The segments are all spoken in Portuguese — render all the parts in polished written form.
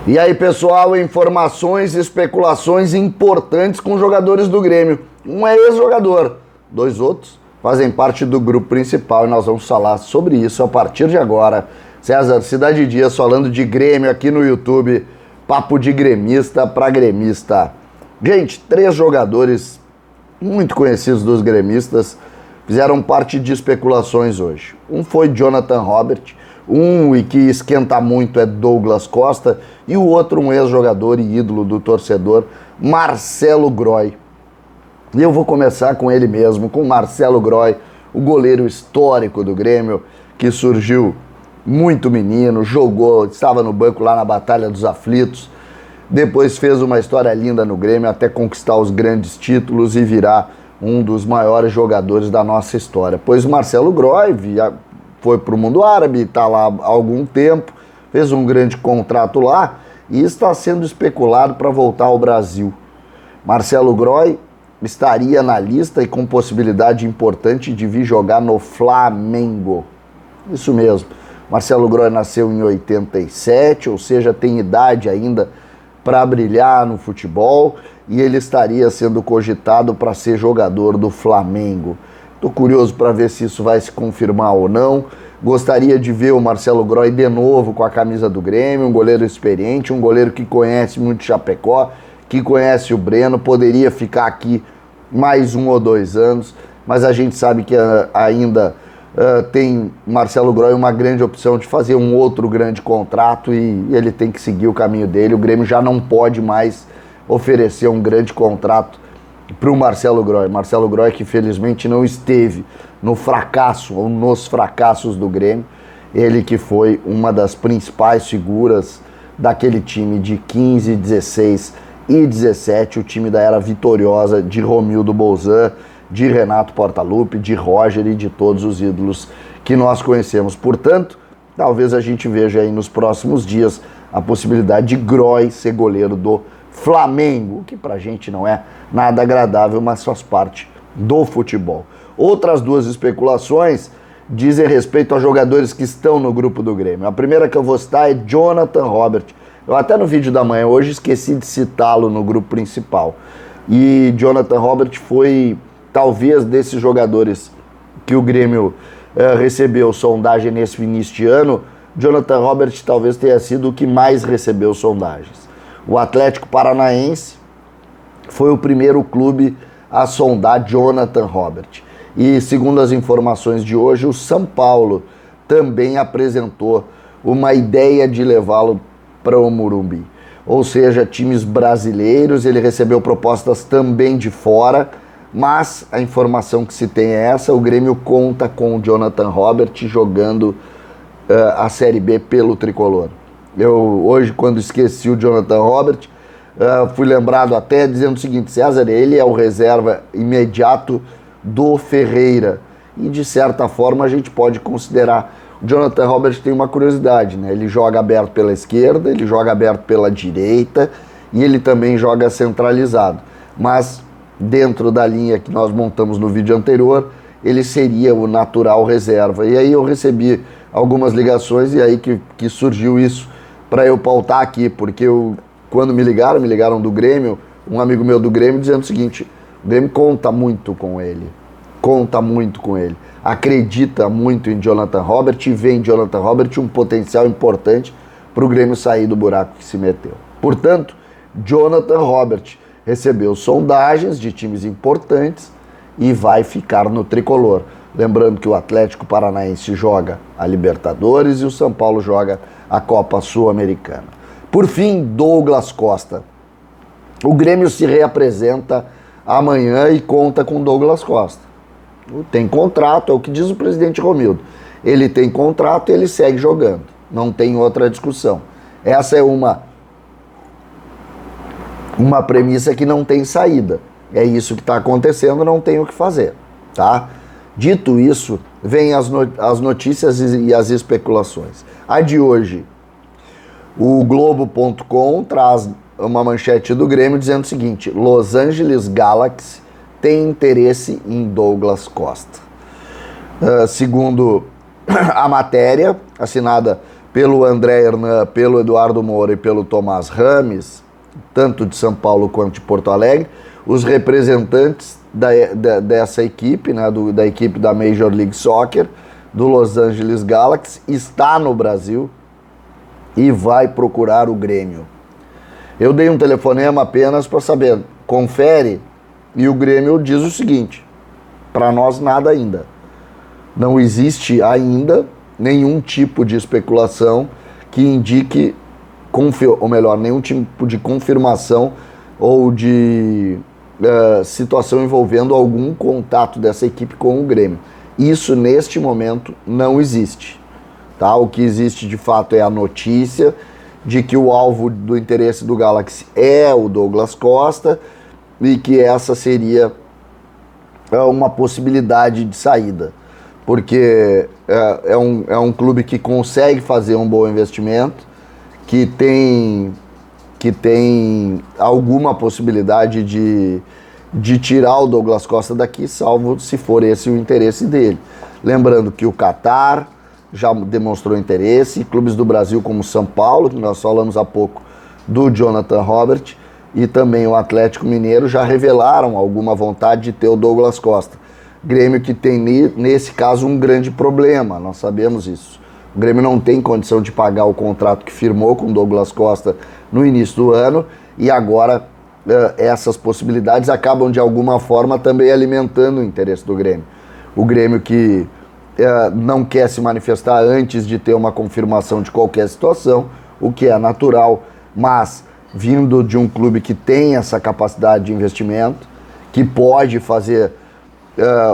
E aí, pessoal, informações e especulações importantes com jogadores do Grêmio. Um é ex-jogador, dois outros fazem parte do grupo principal e nós vamos falar sobre isso a partir de agora. César Cidade Dias falando de Grêmio aqui no YouTube, papo de gremista para gremista. Gente, 3 jogadores muito conhecidos dos gremistas fizeram parte de especulações hoje. Um foi Jonathan Robert, e que esquenta muito é Douglas Costa, e o outro um ex-jogador e ídolo do torcedor, Marcelo Groy. E eu vou começar com ele mesmo, com Marcelo Groy, o goleiro histórico do Grêmio, que surgiu muito menino, jogou, estava no banco lá na Batalha dos Aflitos, depois fez uma história linda no Grêmio até conquistar os grandes títulos e virar um dos maiores jogadores da nossa história. Pois o Marcelo Groy foi para o mundo árabe, está lá há algum tempo, fez um grande contrato lá e está sendo especulado para voltar ao Brasil. Marcelo Groy estaria na lista e com possibilidade importante de vir jogar no Flamengo. Isso mesmo. Marcelo Groy nasceu em 87, ou seja, tem idade ainda para brilhar no futebol e ele estaria sendo cogitado para ser jogador do Flamengo. Estou curioso para ver se isso vai se confirmar ou não. Gostaria de ver o Marcelo Groy de novo com a camisa do Grêmio, um goleiro experiente, um goleiro que conhece muito Chapecó, que conhece o Breno, poderia ficar aqui mais 1 ou 2 anos, mas a gente sabe que ainda tem Marcelo Groy uma grande opção de fazer um outro grande contrato e ele tem que seguir o caminho dele. O Grêmio já não pode mais oferecer um grande contrato para o Marcelo Groy. Marcelo Groy que felizmente não esteve no fracasso ou nos fracassos do Grêmio, ele que foi uma das principais figuras daquele time de 15, 16 e 17, o time da era vitoriosa de Romildo Bolzan, de Renato Portaluppi, de Roger e de todos os ídolos que nós conhecemos. Portanto, talvez a gente veja aí nos próximos dias a possibilidade de Groy ser goleiro do Flamengo, o que pra gente não é nada agradável, mas faz parte do futebol. Outras 2 especulações dizem respeito a jogadores que estão no grupo do Grêmio. A primeira que eu vou citar é Jonathan Robert. Eu até no vídeo da manhã hoje esqueci de citá-lo no grupo principal. E Jonathan Robert foi talvez desses jogadores que o Grêmio recebeu sondagem nesse início de ano, Jonathan Robert talvez tenha sido o que mais recebeu sondagens. O Atlético Paranaense foi o primeiro clube a sondar Jonathan Robert. E segundo as informações de hoje, o São Paulo também apresentou uma ideia de levá-lo para o Morumbi. Ou seja, times brasileiros, ele recebeu propostas também de fora, mas a informação que se tem é essa: o Grêmio conta com o Jonathan Robert jogando a Série B pelo Tricolor. Eu hoje, quando esqueci o Jonathan Robert, fui lembrado até dizendo o seguinte: César, ele é o reserva imediato do Ferreira. E de certa forma a gente pode considerar. O Jonathan Robert tem uma curiosidade, né? Ele joga aberto pela esquerda, ele joga aberto pela direita e ele também joga centralizado. Mas dentro da linha que nós montamos no vídeo anterior, ele seria o natural reserva. E aí eu recebi algumas ligações e aí que surgiu isso para eu pautar aqui, porque quando me ligaram do Grêmio, um amigo meu do Grêmio dizendo o seguinte: o Grêmio conta muito com ele, acredita muito em Jonathan Robert e vê em Jonathan Robert um potencial importante para o Grêmio sair do buraco que se meteu. Portanto, Jonathan Robert recebeu sondagens de times importantes e vai ficar no Tricolor. Lembrando que o Atlético Paranaense joga a Libertadores e o São Paulo joga a Copa Sul-Americana. Por fim, Douglas Costa. O Grêmio se reapresenta amanhã e conta com Douglas Costa. Tem contrato, é o que diz o presidente Romildo. Ele tem contrato e ele segue jogando. Não tem outra discussão. Essa é uma premissa que não tem saída. É isso que está acontecendo, não tem o que fazer, tá? Dito isso, vem as notícias e as especulações. A de hoje, o Globo.com traz uma manchete do Grêmio dizendo o seguinte: Los Angeles Galaxy tem interesse em Douglas Costa. Segundo a matéria, assinada pelo André Hernan, pelo Eduardo Moura e pelo Tomás Rames, tanto de São Paulo quanto de Porto Alegre, os representantes dessa equipe, né, da equipe da Major League Soccer, do Los Angeles Galaxy, está no Brasil e vai procurar o Grêmio. Eu dei um telefonema apenas para saber, confere, e o Grêmio diz o seguinte: para nós nada ainda. Não existe ainda nenhum tipo de especulação que indique, ou melhor, nenhum tipo de confirmação ou de situação envolvendo algum contato dessa equipe com o Grêmio. Isso, neste momento, não existe. Tá? O que existe, de fato, é a notícia de que o alvo do interesse do Galaxy é o Douglas Costa e que essa seria uma possibilidade de saída. Porque é um clube que consegue fazer um bom investimento, que tem alguma possibilidade de tirar o Douglas Costa daqui, salvo se for esse o interesse dele. Lembrando que o Qatar já demonstrou interesse, clubes do Brasil como São Paulo, que nós falamos há pouco do Jonathan Robert, e também o Atlético Mineiro já revelaram alguma vontade de ter o Douglas Costa. Grêmio que tem, nesse caso, um grande problema, nós sabemos isso. O Grêmio não tem condição de pagar o contrato que firmou com o Douglas Costa no início do ano, e agora essas possibilidades acabam de alguma forma também alimentando o interesse do Grêmio. O Grêmio que não quer se manifestar antes de ter uma confirmação de qualquer situação, o que é natural, mas vindo de um clube que tem essa capacidade de investimento, que pode fazer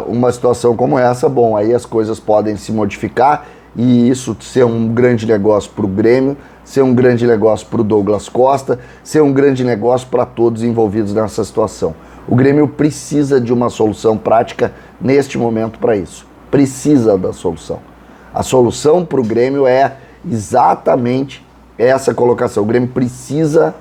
uma situação como essa, bom, aí as coisas podem se modificar e isso ser um grande negócio para o Grêmio, ser um grande negócio para o Douglas Costa, ser um grande negócio para todos envolvidos nessa situação. O Grêmio precisa de uma solução prática neste momento para isso. Precisa da solução. A solução para o Grêmio é exatamente essa colocação. O Grêmio precisa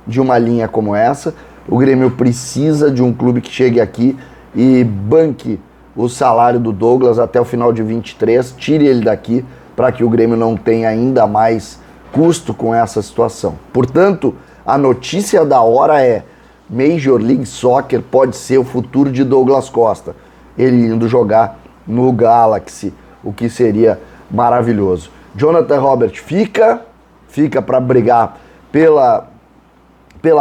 de uma linha como essa, o Grêmio precisa de um clube que chegue aqui e banque o salário do Douglas até o final de 23, tire ele daqui para que o Grêmio não tenha ainda mais custo com essa situação. Portanto, a notícia da hora é: Major League Soccer pode ser o futuro de Douglas Costa, ele indo jogar no Galaxy, o que seria maravilhoso. Jonathan Robert fica para brigar pela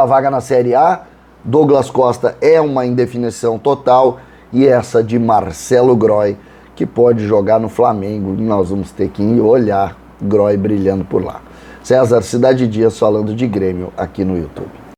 vaga na Série A. Douglas Costa é uma indefinição total, e essa de Marcelo Groy, que pode jogar no Flamengo, nós vamos ter que olhar Groy brilhando por lá. César, Cidade Dias falando de Grêmio aqui no YouTube.